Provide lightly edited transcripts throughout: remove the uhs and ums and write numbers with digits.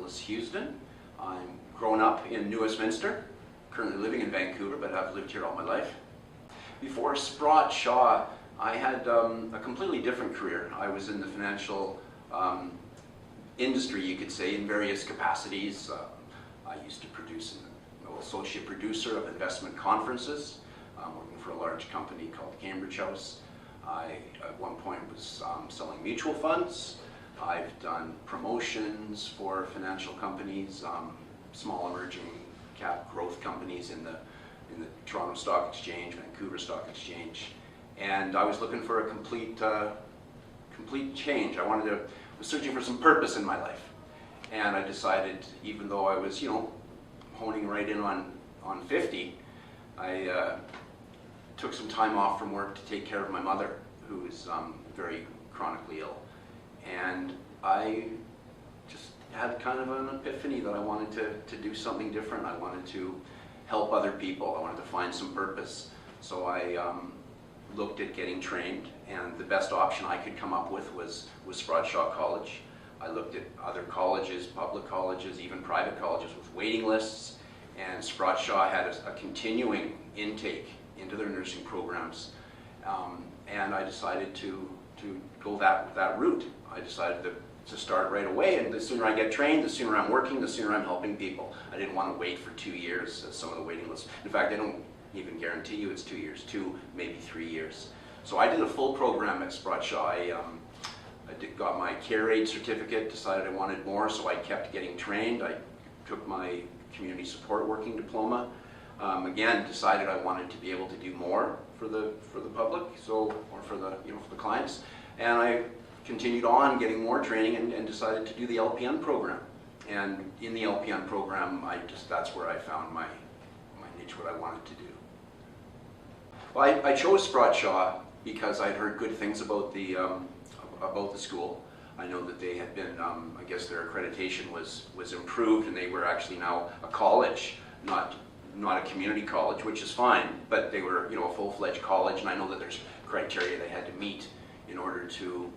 Angeles, Houston. I'm grown up in New Westminster, currently living in Vancouver, but I've lived here all my life. Before Sprott Shaw, I had a completely different career. I was in the financial industry, you could say, in various capacities. I used to produce, an associate producer of investment conferences, working for a large company called Cambridge House. I, at one point, was selling mutual funds. I've done promotions for financial companies, small emerging cap growth companies in the Toronto Stock Exchange, Vancouver Stock Exchange, and I was looking for a complete change. I was searching for some purpose in my life, and I decided, even though I was, honing right in on 50, I took some time off from work to take care of my mother, who is very chronically ill. And I just had kind of an epiphany that I wanted to do something different. I wanted to help other people. I wanted to find some purpose. So I looked at getting trained, and the best option I could come up with was Sprott Shaw College. I looked at other colleges, public colleges, even private colleges with waiting lists, and Sprott Shaw had a continuing intake into their nursing programs, and I decided to go that route. I decided to start right away, and the sooner I get trained, the sooner I'm working, the sooner I'm helping people. I didn't want to wait for 2 years as some of the waiting lists. In fact, they don't even guarantee you it's 2 years, 2, maybe 3 years. So I did a full program at Sprott Shaw. I got my care aid certificate, decided I wanted more, so I kept getting trained. I took my community support working diploma. Again, decided I wanted to be able to do more for the public, or for the clients, and I continued on getting more training and decided to do the LPN program. And in the LPN program, that's where I found my niche, what I wanted to do. Well, I chose Sprott Shaw because I'd heard good things about the school. I know that they had been, I guess their accreditation was improved, and they were actually now a college, not a community college, which is fine, but they were, a full-fledged college, and I know that there's criteria they had to meet in order to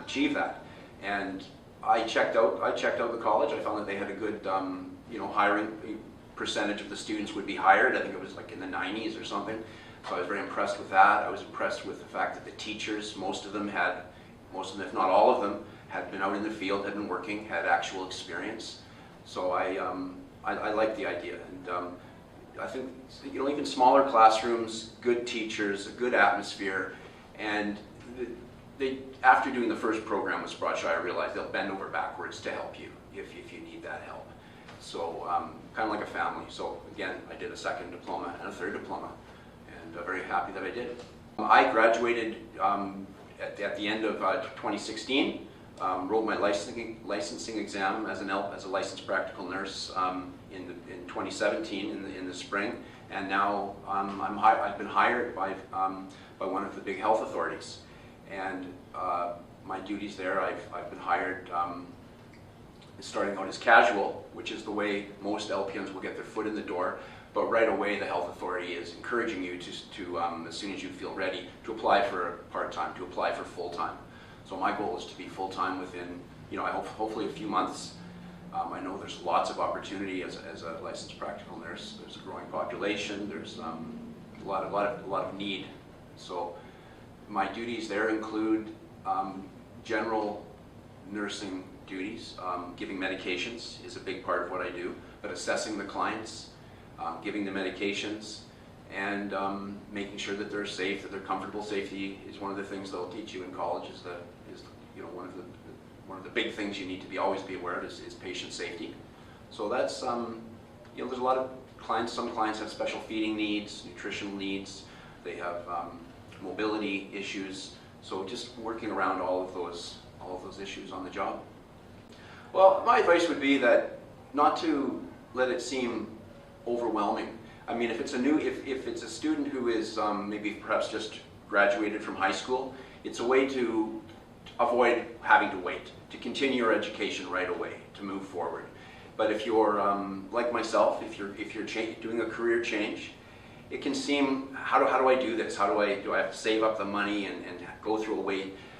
achieve that. And I checked out the college. I found that they had a good, hiring percentage of the students would be hired. I think it was like in the 90s or something. So I was very impressed with that. I was impressed with the fact that the teachers, most of them, if not all of them, had been out in the field, had been working, had actual experience. So I liked the idea, and I think even smaller classrooms, good teachers, a good atmosphere, and after doing the first program with Sprott Shaw, I realized they'll bend over backwards to help you if you need that help. So kind of like a family. So again, I did a second diploma and a third diploma, and very happy that I did. I graduated at the end of 2016. Wrote my licensing exam as a licensed practical nurse in 2017 in the spring, and now I've been hired by one of the big health authorities, and my duties there, I've been hired starting out as casual, which is the way most LPNs will get their foot in the door. But right away, the health authority is encouraging you to as soon as you feel ready, to apply for part-time, to apply for full-time. So my goal is to be full-time within, I hope hopefully a few months. I know there's lots of opportunity as a licensed practical nurse. There's a growing population. There's a lot of need. So my duties there include general nursing duties. Giving medications is a big part of what I do, but assessing the clients, giving the medications, and making sure that they're safe, that they're comfortable. Safety is one of the things they'll teach you in college. Is one of the big things you need to always be aware of is patient safety. So that's there's a lot of clients. Some clients have special feeding needs, nutritional needs. They have mobility issues. So just working around all of those issues on the job. Well, my advice would be that not to let it seem overwhelming. I mean, if it's a student who is maybe perhaps just graduated from high school, it's a way to avoid having to wait, to continue your education right away, to move forward. But if you're like myself, if you're doing a career change, it can seem, how do I do this? Do I have to save up the money and go through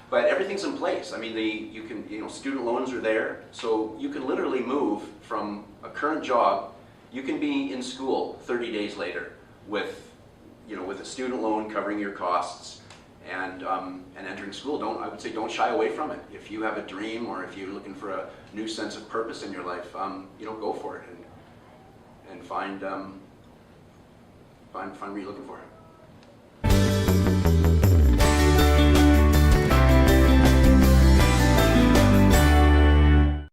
But everything's in place. I mean, you can, student loans are there, so you can literally move from a current job. You can be in school 30 days later with, with a student loan covering your costs and entering school. I would say don't shy away from it. If you have a dream or if you're looking for a new sense of purpose in your life, go for it and find what you're looking for.